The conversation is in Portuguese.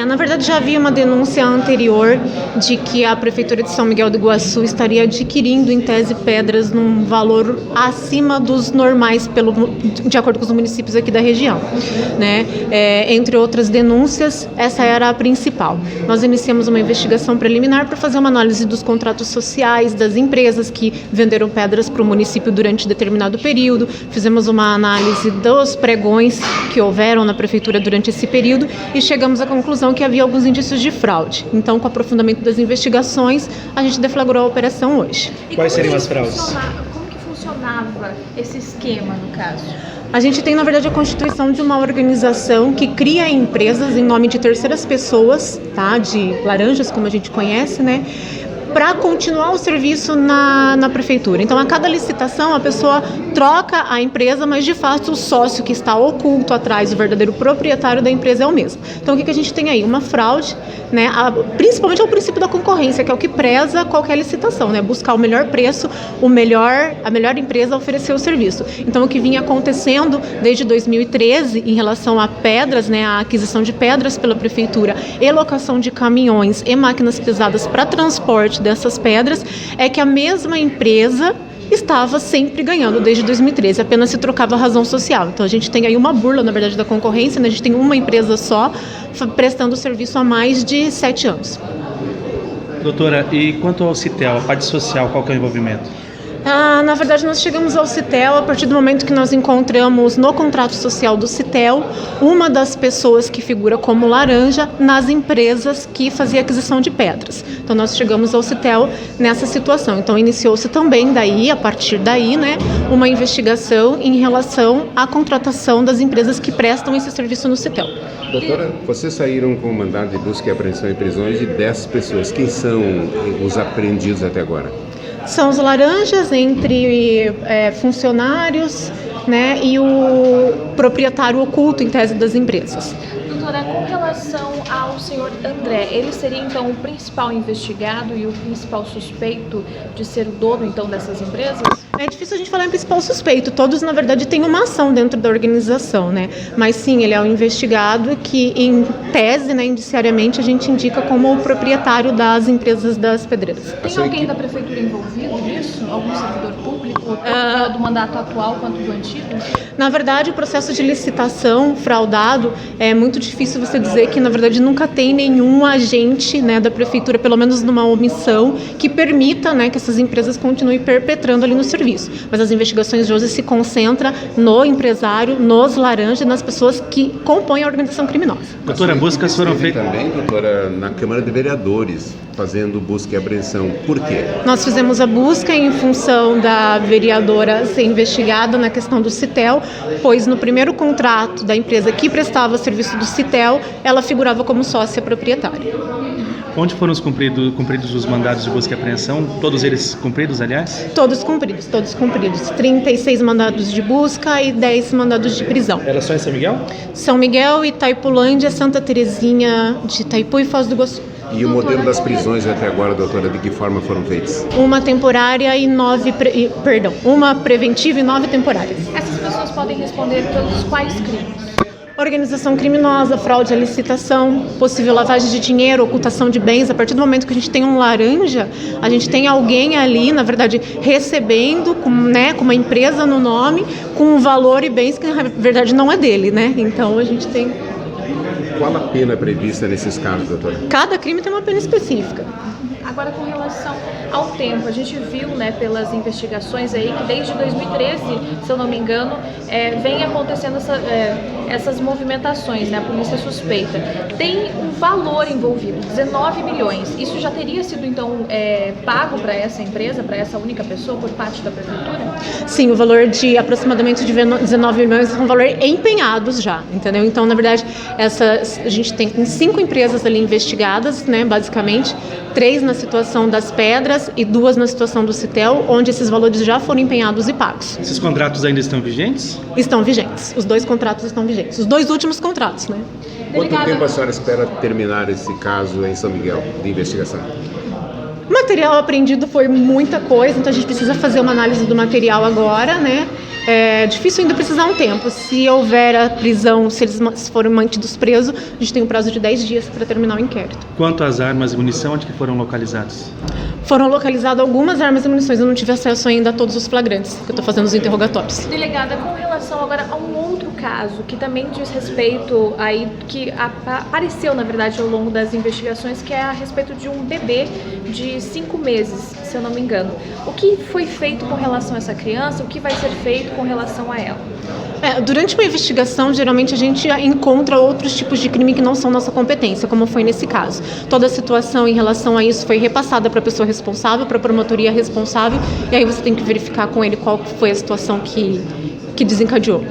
Na verdade, já havia uma denúncia anterior de que a Prefeitura de São Miguel do Iguaçu estaria adquirindo, em tese, pedras num valor acima dos normais, de acordo com os municípios aqui da região, né? Entre outras denúncias, essa era a principal. Nós iniciamos uma investigação preliminar para fazer uma análise dos contratos sociais das empresas que venderam pedras para o município durante determinado período, fizemos uma análise dos pregões que houveram na Prefeitura durante esse período e chegamos à conclusão que havia alguns indícios de fraude. Então, com o aprofundamento das investigações, a gente deflagrou a operação hoje. Quais seriam as fraudes? Como que funcionava esse esquema, no caso? A gente tem, na verdade, a constituição de uma organização que cria empresas em nome de terceiras pessoas, tá? De laranjas, como a gente conhece, né? Para continuar o serviço na prefeitura. Então, a cada licitação, a pessoa troca a empresa, mas de fato o sócio que está oculto atrás, o verdadeiro proprietário da empresa é o mesmo. Então, o que a gente tem aí? Uma fraude, né? Principalmente ao princípio da concorrência, que é o que preza qualquer licitação, né? Buscar o melhor preço, a melhor empresa a oferecer o serviço. Então, o que vinha acontecendo desde 2013 em relação a pedras, né? A aquisição de pedras pela prefeitura e locação de caminhões e máquinas pesadas para transporte dessas pedras, é que a mesma empresa estava sempre ganhando desde 2013, apenas se trocava a razão social. Então a gente tem aí uma burla, na verdade, da concorrência, né? A gente tem uma empresa só prestando serviço há mais de 7 anos. Doutora, e quanto ao Citel, a parte social, qual que é o envolvimento? Na verdade, nós chegamos ao Citel a partir do momento que nós encontramos no contrato social do Citel uma das pessoas que figura como laranja nas empresas que fazia aquisição de pedras. Então, nós chegamos ao Citel nessa situação. Então, iniciou-se também a partir daí, né, uma investigação em relação à contratação das empresas que prestam esse serviço no Citel. Doutora, vocês saíram com mandado de busca e apreensão e prisões de 10 pessoas. Quem são os apreendidos até agora? São os laranjas entre funcionários, né, e o proprietário oculto, em tese, das empresas. Doutora, com relação ao senhor André, ele seria então o principal investigado e o principal suspeito de ser o dono então dessas empresas? É difícil a gente falar em principal suspeito, todos na verdade têm uma ação dentro da organização, né? Mas sim, ele é o investigado que em tese, né, indiciariamente a gente indica como o proprietário das empresas das pedreiras. Tem alguém da prefeitura envolvido nisso? Algum servidor público, tanto do mandato atual quanto do antigo? Na verdade, o processo de licitação fraudado é muito difícil você dizer que na verdade nunca tem nenhum agente, né, da prefeitura, pelo menos numa omissão, que permita, né, que essas empresas continuem perpetrando ali no serviço. Mas as investigações de hoje se concentram no empresário, nos laranjas e nas pessoas que compõem a organização criminosa. Doutora, buscas foram feitas também, doutora, na Câmara de Vereadores, fazendo busca e apreensão. Por quê? Nós fizemos a busca em função da vereadora ser investigada na questão do Citel, pois no primeiro contrato da empresa que prestava serviço do Citel, ela figurava como sócia proprietária. Onde foram cumpridos os mandados de busca e apreensão? Todos eles cumpridos, aliás? Todos cumpridos, todos cumpridos. 36 mandados de busca e 10 mandados de prisão. Era só em São Miguel? São Miguel, Itaipulândia, Santa Terezinha de Itaipu e Foz do Iguaçu. E o modelo das prisões até agora, doutora, de que forma foram feitas? Uma temporária e uma preventiva e 9 temporárias. Essas pessoas podem responder pelos quais crimes? Organização criminosa, fraude à licitação, possível lavagem de dinheiro, ocultação de bens. A partir do momento que a gente tem um laranja, a gente tem alguém ali, na verdade, recebendo, com uma empresa no nome, com um valor e bens que, na verdade, não é dele, né? Então, a gente tem... Qual a pena prevista nesses casos, doutora? Cada crime tem uma pena específica. Agora, com relação ao tempo, a gente viu, né, pelas investigações aí que desde 2013, se eu não me engano, vem acontecendo essas movimentações, né, a polícia suspeita. Tem um valor envolvido, 19 milhões. Isso já teria sido, então, pago para essa empresa, para essa única pessoa, por parte da prefeitura? Sim, o valor de aproximadamente de 19 milhões é um valor empenhados já, entendeu? Então, na verdade, a gente tem 5 empresas ali investigadas, né, basicamente, 3 na situação das pedras e 2 na situação do Citel, onde esses valores já foram empenhados e pagos. Esses contratos ainda estão vigentes? Estão vigentes. Os 2 contratos estão vigentes. Os 2 últimos contratos, né? Quanto tempo a senhora espera terminar esse caso em São Miguel de investigação? O material apreendido foi muita coisa, então a gente precisa fazer uma análise do material agora, né? é difícil ainda precisar um tempo. Se houver a prisão, se eles forem mantidos presos, a gente tem um prazo de 10 dias para terminar o inquérito. Quanto às armas e munição, onde que foram localizadas? Foram localizadas algumas armas e munições, eu não tive acesso ainda a todos os flagrantes, que eu estou fazendo os interrogatórios. Delegada, com relação agora a um outro caso, que também diz respeito aí, que apareceu, na verdade, ao longo das investigações, que é a respeito de um bebê de 5 meses, se eu não me engano. O que foi feito com relação a essa criança? O que vai ser feito com relação a ela? Durante uma investigação, geralmente a gente encontra outros tipos de crime que não são nossa competência, como foi nesse caso. Toda a situação em relação a isso foi repassada para a pessoa responsável, para a promotoria responsável, e aí você tem que verificar com ele qual foi a situação que desencadeou.